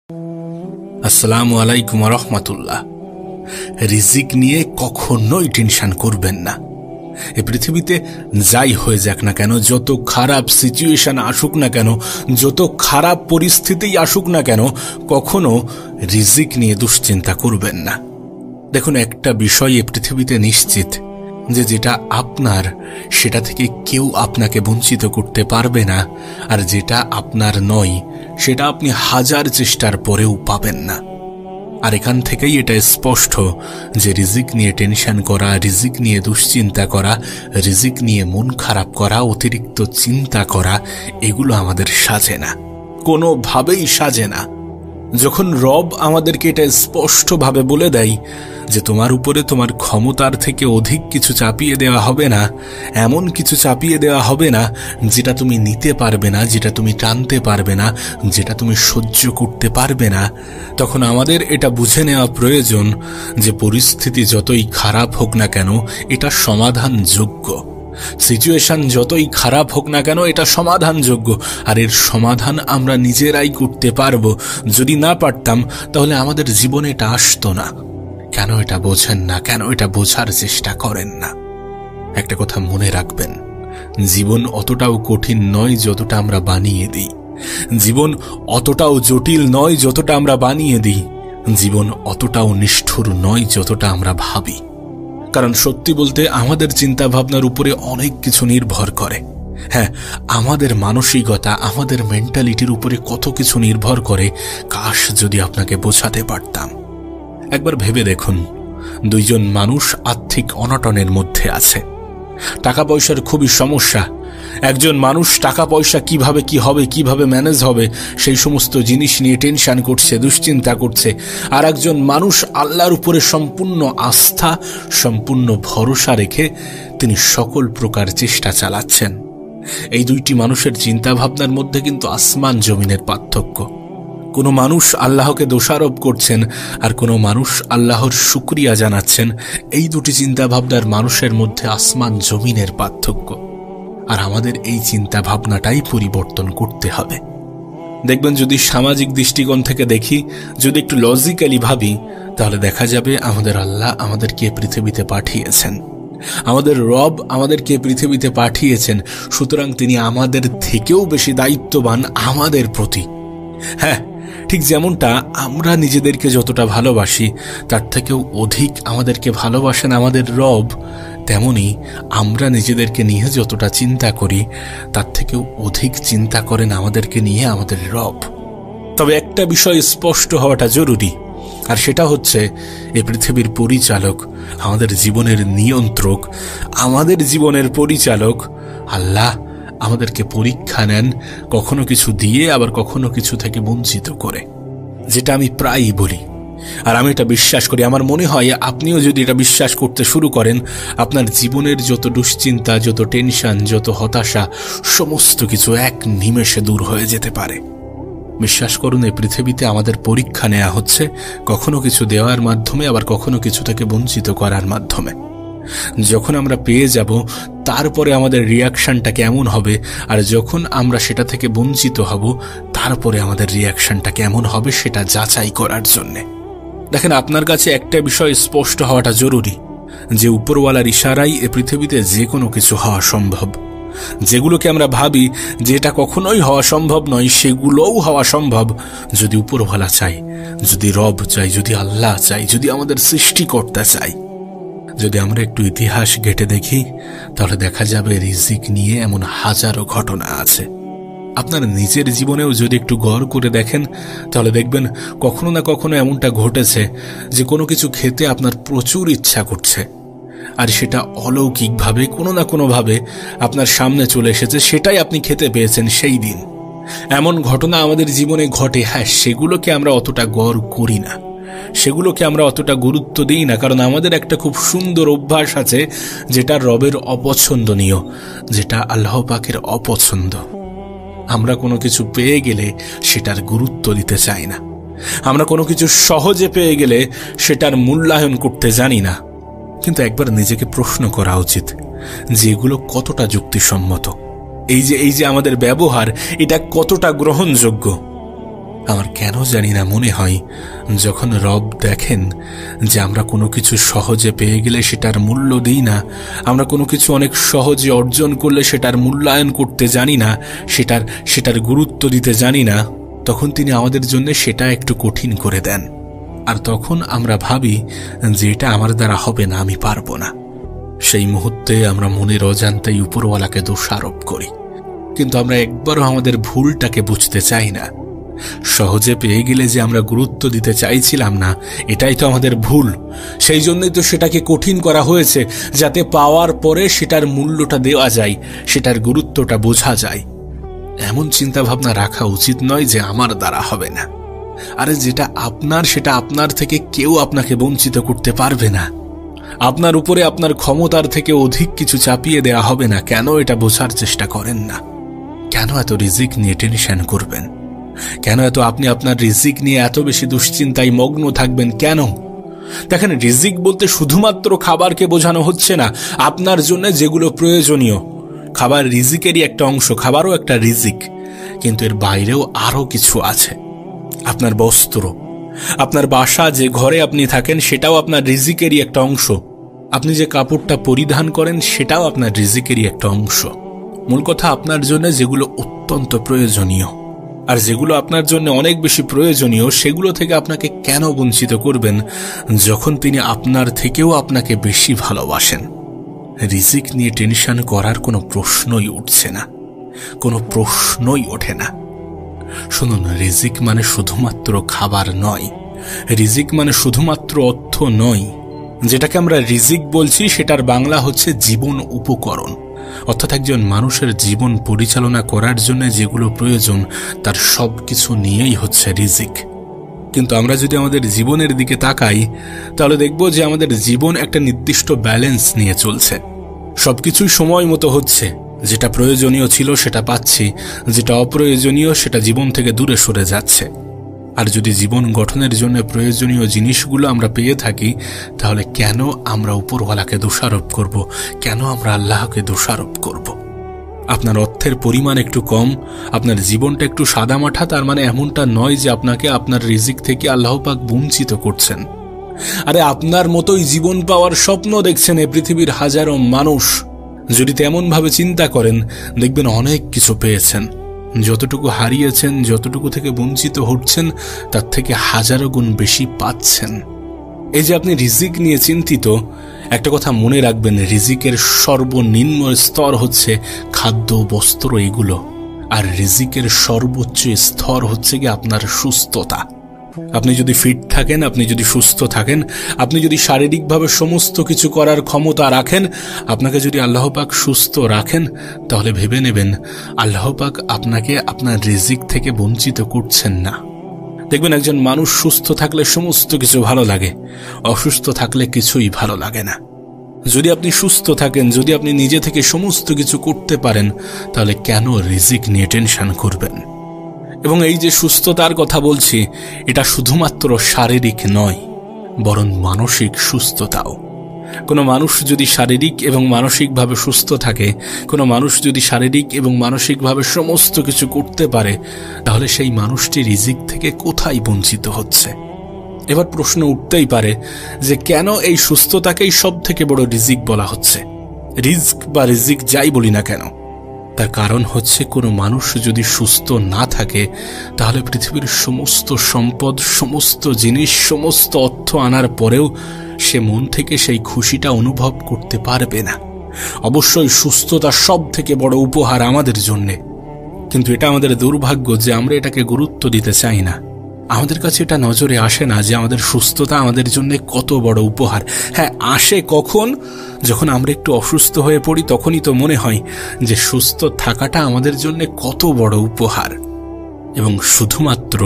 আসসালামু আলাইকুম ওয়া রাহমাতুল্লাহ। রিজিক নিয়ে কখনোই টেনশন করবেন না। এ পৃথিবীতে যাই হয়ে যাক না কেন, যত খারাপ সিচুয়েশন আসুক না কেন, যত খারাপ পরিস্থিতি আসুক না কেন, কখনো রিজিক নিয়ে দুশ্চিন্তা করবেন না। দেখুন, একটা বিষয় এ পৃথিবীতে নিশ্চিত যে যেটা আপনার সেটা থেকে কেউ আপনাকে বঞ্চিত করতে পারবে না, আর যেটা আপনার নয় সেটা আপনি হাজার চেষ্টার পরেও পাবেন না। আর এখান থেকেই এটা স্পষ্ট যে রিজিক নিয়ে টেনশন করা, রিজিক নিয়ে দুশ্চিন্তা করা, রিজিক নিয়ে মন খারাপ করা, অতিরিক্ত চিন্তা করা, এগুলো আমাদের সাজে না, কোনোভাবেই সাজে না। যখন রব আমাদেরকে এটা স্পষ্টভাবে বলে দেয় যে তোমার উপরে তোমার ক্ষমতার থেকে অধিক কিছু চাপিয়ে দেওয়া হবে না, এমন কিছু চাপিয়ে দেওয়া হবে না যেটা তুমি নিতে পারবে না, যেটা তুমি টানতে পারবে না, যেটা তুমি সহ্য করতে পারবে না, তখন আমাদের এটা বুঝে নেওয়া প্রয়োজন যে পরিস্থিতি যতই খারাপ হোক না কেন এটা সমাধানযোগ্য। সিচুয়েশন যতই খারাপ হোক না কেন এটা সমাধানযোগ্য, আর এর সমাধান আমরা নিজেরাই করতে পারবো। যদি না পারতাম তাহলে আমাদের জীবনে এটা আসতো না। কেন এটা বোঝেন না? কেন এটা বোঝার চেষ্টা করেন না? একটা কথা মনে রাখবেন, জীবন অতটাও কঠিন নয় যতটা আমরা বানিয়ে দিই। জীবন অতটাও জটিল নয় যতটা আমরা বানিয়ে দিই। জীবন অতটাও নিষ্ঠুর নয় যতটা আমরা ভাবি। কারণ সত্যি বলতে আমাদের চিন্তা ভাবনার উপরে অনেক কিছু নির্ভর করে। হ্যাঁ, আমাদের মানসিকতা, আমাদের মেন্টালিটির উপরে কত কিছু নির্ভর করে, কাশ যদি আপনাকে বোঝাতে পারতাম। একবার ভেবে দেখুন, দুইজন মানুষ আর্থিক অনটনের মধ্যে আছে, টাকা পয়সার খুবই সমস্যা। একজন মানুষ টাকা পয়সা কিভাবে কি হবে, কিভাবে ম্যানেজ হবে, সেই সমস্ত জিনিস নিয়ে টেনশন করছে, দুশ্চিন্তা করছে। আর একজন মানুষ আল্লাহর উপরে সম্পূর্ণ আস্থা, সম্পূর্ণ ভরসা রেখে তিনি সকল প্রকার চেষ্টা চালাচ্ছেন। এই দুইটি মানুষের চিন্তা ভাবনার মধ্যে কিন্তু আসমান জমিনের পার্থক্য। কোনো মানুষ আল্লাহকে দোষারোপ করছেন, আর কোনো মানুষ আল্লাহর শুকরিয়া জানাচ্ছেন। এই দুটি চিন্তা ভাবনার মানুষের মধ্যে আসমান জমিনের পার্থক্য। আর আমাদের এই চিন্তা ভাবনাটাই পরিবর্তন করতে হবে। দেখবেন, যদি সামাজিক দৃষ্টিকোণ থেকে দেখি, যদি একটু লজিক্যালি ভাবি, তাহলে দেখা যাবে আমাদের আল্লাহ আমাদেরকে পৃথিবীতে পাঠিয়েছেন, আমাদের রব আমাদেরকে পৃথিবীতে পাঠিয়েছেন। সুতরাং তিনি আমাদের থেকেও বেশি দায়িত্ববান আমাদের প্রতি। হ্যাঁ, ঠিক যেমনটা আমরা নিজেদেরকে যতটা ভালোবাসি তার থেকেও অধিক আমাদেরকে ভালোবাসেন আমাদের রব, তেমনি আমরা নিজেদেরকে নিয়ে যতটা চিন্তা করি তার থেকেও অধিক চিন্তা করেন আমাদেরকে নিয়ে আমাদের রব। তবে একটা বিষয় স্পষ্ট হওয়াটা জরুরি, আর সেটা হচ্ছে এই পৃথিবীর পরিচালক, আমাদের জীবনের নিয়ন্ত্রক, আমাদের জীবনের পরিচালক আল্লাহ আমাদেরকে পরীক্ষা নেন, কখনো কিছু দিয়ে আবার কখনো কিছু থেকে বঞ্চিত করে, যেটা আমি প্রায়ই বলি। আর আমি এটা বিশ্বাস করি, আমার মনে হয় আপনিও যদি এটা বিশ্বাস করতে শুরু করেন, আপনার জীবনের যত দুশ্চিন্তা, যত টেনশন, যত হতাশা, সমস্ত কিছু এক নিমেষে দূর হয়ে যেতে পারে। বিশ্বাস করুন, এই পৃথিবীতে আমাদের পরীক্ষা নেওয়া হচ্ছে, কখনো কিছু দেওয়ার মাধ্যমে, আবার কখনো কিছু থেকে বঞ্চিত করার মাধ্যমে। যখন আমরা পেয়ে যাব তারপরে আমাদের রিয়াকশনটা কেমন হবে, আর যখন আমরা সেটা থেকে বঞ্চিত হব তারপরে আমাদের রিয়াকশনটা কেমন হবে সেটা যাচাই করার জন্যে। দেখেন, আপনার কাছে একটা বিষয় স্পষ্ট হওয়াটা জরুরি যে উপরওয়ালার ইশারাই এ পৃথিবীতে যে কোনো কিছু হওয়া সম্ভব। যেগুলোকে আমরা ভাবি যে এটা কখনোই হওয়া সম্ভব নয়, সেগুলোও হওয়া সম্ভব যদি উপরওয়ালা চাই, যদি রব চাই, যদি আল্লাহ চাই, যদি আমাদের সৃষ্টিকর্তা চাই। যদি আমরা একটু ইতিহাস ঘেঁটে দেখি তাহলে দেখা যাবে রিজিক নিয়ে এমন হাজারো ঘটনা আছে। আপনার নিজের জীবনেও যদি একটু গড় করে দেখেন তাহলে দেখবেন কখনো না কখনো এমনটা ঘটেছে যে কোনো কিছু খেতে আপনার প্রচুর ইচ্ছা করছে, আর সেটা অলৌকিকভাবে কোনো না কোনোভাবে আপনার সামনে চলে এসেছে, সেটাই আপনি খেতে পেয়েছেন সেই দিন। এমন ঘটনা আমাদের জীবনে ঘটে। হ্যাঁ, সেগুলোকে আমরা অতটা গড় করি না, সেগুলোকে আমরা অতটা গুরুত্ব দিই না, কারণ আমাদের একটা খুব সুন্দর অভ্যাস আছে যেটা রবের অপছন্দনীয়, যেটা আল্লাহ পাকের অপছন্দ। আমরা কোনো কিছু পেয়ে গেলে সেটার গুরুত্ব দিতে চাই না, আমরা কোনো কিছু সহজে পেয়ে গেলে সেটার মূল্যায়ন করতে জানি না। কিন্তু একবার নিজেকে প্রশ্ন করা উচিত যে এগুলো কতটা যুক্তিসম্মত, এই যে আমাদের ব্যবহার, এটা কতটা গ্রহণযোগ্য। আমার কেন জানি না মনে হয় যখন রব দেখেন যে আমরা কোনো কিছু সহজে পেয়ে গেলে সেটার মূল্য দিই না, আমরা কোনো কিছু অনেক সহজে অর্জন করলে সেটার মূল্যায়ন করতে জানি না, সেটার গুরুত্ব দিতে জানি না, তখন তিনি আমাদের জন্য সেটা একটু কঠিন করে দেন। আর তখন আমরা ভাবি যে এটা আমার দ্বারা হবে না, আমি পারবো না। সেই মুহূর্তে আমরা মনের অজান্তেই উপরওয়ালাকে দোষারোপ করি, কিন্তু আমরা একবারও আমাদের ভুলটাকে বুঝতে চাই না। সহজে পেয়ে গেলে যে আমরা গুরুত্ব দিতে চাইছিলাম না, এটাই তো আমাদের ভুল। সেই জন্যই তো সেটাকে কঠিন করা হয়েছে, যাতে পাওয়ার পরে সেটার মূল্যটা দেওয়া যায়, সেটার গুরুত্বটা বোঝা যায়। এমন চিন্তা ভাবনা রাখা উচিত নয় যে আমার দ্বারা হবে না। আরে যেটা আপনার, সেটা আপনার থেকে কেউ আপনাকে বঞ্চিত করতে পারবে না। আপনার উপরে আপনার ক্ষমতার থেকে অধিক কিছু চাপিয়ে দেয়া হবে না। কেন এটা বোঝার চেষ্টা করেন না? কেন এত রিজিক নিয়ে টেনশন করবেন? কেন এত আপনি আপনার রিজিক নিয়ে এত বেশি দুশ্চিন্তায় মগ্ন থাকবেন? কেন? দেখেন, রিজিক বলতে শুধুমাত্র খাবারকে বোঝানো হচ্ছে না। আপনার জন্য যেগুলো প্রয়োজনীয়, খাবার রিজিকেরই একটা অংশ, খাবারও একটা রিজিক, কিন্তু এর বাইরেও আরো কিছু আছে। আপনার বস্ত্র, আপনার বাসা, যে ঘরে আপনি থাকেন, সেটাও আপনার রিজিকেরই একটা অংশ। আপনি যে কাপড়টা পরিধান করেন, সেটাও আপনার রিজিকেরই একটা অংশ। মূল কথা, আপনার জন্য যেগুলো অত্যন্ত প্রয়োজনীয়, আর যেগুলো আপনার জন্য অনেক বেশি প্রয়োজনীয়, সেগুলো থেকে আপনাকে কেন বঞ্চিত করবেন যখন তিনি আপনার থেকেও আপনাকে বেশি ভালোবাসেন? রিজিক নিয়ে টেনশন করার কোনো প্রশ্নই উঠছে না, কোনো প্রশ্নই ওঠে না। শুনুন, রিজিক মানে শুধুমাত্র খাবার নয়, রিজিক মানে শুধুমাত্র অর্থ নয়। যেটাকে আমরা রিজিক বলছি সেটার বাংলা হচ্ছে জীবন উপকরণ, অর্থাৎ একজন মানুষের জীবন পরিচালনা করার জন্য যেগুলো প্রয়োজন তার সব কিছু নিয়েই হচ্ছে রিজিক। কিন্তু আমরা যদি আমাদের জীবনের দিকে তাকাই, তাহলে দেখব যে আমাদের জীবন একটা নির্দিষ্ট ব্যালেন্স নিয়ে চলছে। সবকিছুই সময় মতো হচ্ছে, যেটা প্রয়োজনীয় ছিল সেটা পাচ্ছি, যেটা অপ্রয়োজনীয় সেটা জীবন থেকে দূরে সরে যাচ্ছে। আর যদি জীবন গঠনের জন্য প্রয়োজনীয় জিনিসগুলো আমরা পেয়ে থাকি, তাহলে কেন আমরা উপরওয়ালাকে দোষারোপ করব? কেন আমরা আল্লাহকে দোষারোপ করব? আপনার অর্থের পরিমাণ একটু কম, আপনার জীবনটা একটু সাদামাঠা, তার মানে এমনটা নয় যে আপনাকে আপনার রিজিক থেকে আল্লাহ পাক বঞ্চিত করছেন। আরে আপনার মতোই জীবন পাওয়ার স্বপ্ন দেখছেন এই পৃথিবীর হাজারো মানুষ। যদি তেমন ভাবে চিন্তা করেন, দেখবেন অনেক কিছু পেয়েছেন। যতটুকু হারিয়েছেন, যতটুকু থেকে বঞ্চিত হচ্ছেন, তার থেকে হাজারো গুণ বেশি পাচ্ছেন। এই যে আপনি রিজিক নিয়ে চিন্তিত, একটা কথা মনে রাখবেন, রিজিকের সর্বনিম্ন স্তর হচ্ছে খাদ্য, বস্ত্র, এগুলো। আর রিজিকের সর্বোচ্চ স্তর হচ্ছে কি আপনার সুস্থতা। আপনি যদি ফিট থাকেন, আপনি যদি সুস্থ থাকেন, আপনি যদি শারীরিকভাবে সমস্ত কিছু করার ক্ষমতা রাখেন, আপনাকে যদি আল্লাহ পাক সুস্থ রাখেন, তাহলে ভেবে নেবেন আল্লাহ পাক আপনাকে আপনার রিজিক থেকে বঞ্চিত করছেন না। দেখবেন একজন মানুষ সুস্থ থাকলে সমস্ত কিছু ভালো লাগে, অসুস্থ থাকলে কিছুই ভালো লাগে না। যদি আপনি সুস্থ থাকেন, যদি আপনি নিজে থেকে সমস্ত কিছু করতে পারেন, তাহলে কেন রিজিক নিয়ে টেনশন করবেন? এবং এই যে সুস্থতার কথা বলছি, এটা শুধুমাত্র শারীরিক নয়, বরং মানসিক সুস্থতাও। কোনো মানুষ যদি শারীরিক এবং মানসিকভাবে সুস্থ থাকে, কোনো মানুষ যদি শারীরিক এবং মানসিকভাবে সমস্ত কিছু করতে পারে, তাহলে সেই মানুষটি রিজিক থেকে কোথায় বঞ্চিত হচ্ছে? এবার প্রশ্ন উঠতেই পারে যে কেন এই সুস্থতাকেই সব থেকে বড় রিজিক বলা হচ্ছে? রিজক বা রিজিক যাই বলি না কেন, তার কারণ হচ্ছে কোনো মানুষ যদি সুস্থ না থাকে, তাহলে পৃথিবীর সমস্ত সম্পদ, সমস্ত জিনিস, সমস্ত অর্থ আনার পরেও সে মন থেকে সেই খুশিটা অনুভব করতে পারবে না। অবশ্যই সুস্থতা সব থেকে বড় উপহার আমাদের জন্যে, কিন্তু এটা আমাদের দুর্ভাগ্য যে আমরা এটাকে গুরুত্ব দিতে চাই না। আমাদের কাছে এটা নজরে আসে না যে আমাদের সুস্থতা আমাদের জন্য কত বড় উপহার। হ্যাঁ, আসে কখন? যখন আমরা একটু অসুস্থ হয়ে পড়ি, তখনই তো মনে হয় যে সুস্থ থাকাটা আমাদের জন্য কত বড় উপহার। এবং শুধুমাত্র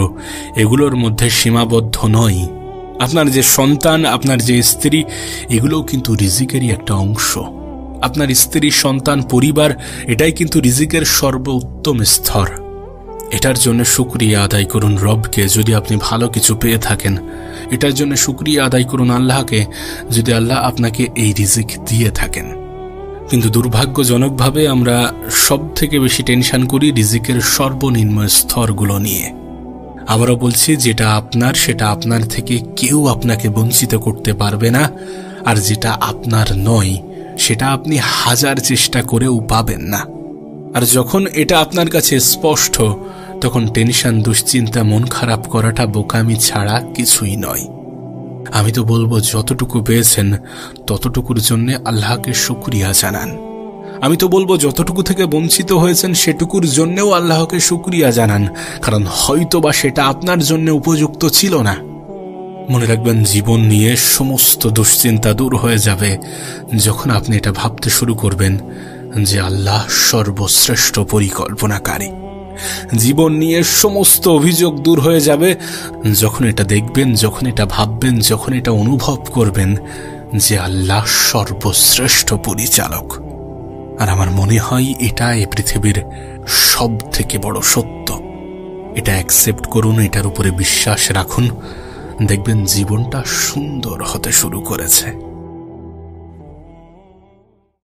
এগুলোর মধ্যে সীমাবদ্ধ নয়। আপনার যে সন্তান, আপনার যে স্ত্রী, এগুলোও কিন্তু রিজিকেরই একটা অংশ। আপনার স্ত্রী, সন্তান, পরিবার, এটাই কিন্তু রিজিকের সর্বোত্তম স্তর। এটার জন্য শুকরিয়া আদায় করুন রবকে যদি আপনি ভালো কিছু পেয়ে থাকেন। এটার জন্য শুকরিয়া আদায় করুন আল্লাহকে যদি আল্লাহ আপনাকে এই রিজিক দিয়ে থাকেন। কিন্তু দুর্ভাগ্যজনকভাবে আমরা সব থেকে বেশি টেনশন করি রিজিকের সর্বনিম্ন স্তরগুলো নিয়ে। আবারও বলছি, যেটা আপনার সেটা আপনার থেকে কেউ আপনাকে বঞ্চিত করতে পারবে না, আর যেটা আপনার নয় সেটা আপনি হাজার চেষ্টা করেও পাবেন না। আর যখন এটা আপনার কাছে স্পষ্ট, তখন টেনশন, দুশ্চিন্তা, মন খারাপ করাটা বোকামি ছাড়া কিছুই নয়। আমি তো বলবো, যতটুকু পেয়েছেন ততটুকুর জন্য আল্লাহকে শুকরিয়া জানান। আমি তো বলবো, যতটুকু থেকে বঞ্চিত হয়েছেন সেটুকুর জন্যও আল্লাহকে শুকরিয়া জানান, কারণ হয়তোবা সেটা আপনার জন্য উপযুক্ত ছিল না। মনে রাখবেন, জীবন নিয়ে সমস্ত দুশ্চিন্তা দূর হয়ে যাবে যখন আপনি এটা ভাবতে শুরু করবেন যে আল্লাহ সর্বশ্রেষ্ঠ পরিকল্পনাকারী। জীবন নিয়ে সমস্ত অভিযোগ দূর হয়ে যাবে যখন এটা দেখবেন, যখন এটা ভাববেন, যখন এটা অনুভব করবেন যে আল্লাহ সর্বশ্রেষ্ঠ পরিচালক। আর আমার মনে হয় এটা এই পৃথিবীর সব থেকে বড় সত্য। এটা অ্যাকসেপ্ট করুন, এটার উপরে বিশ্বাস রাখুন, দেখবেন জীবনটা সুন্দর হতে শুরু করেছে।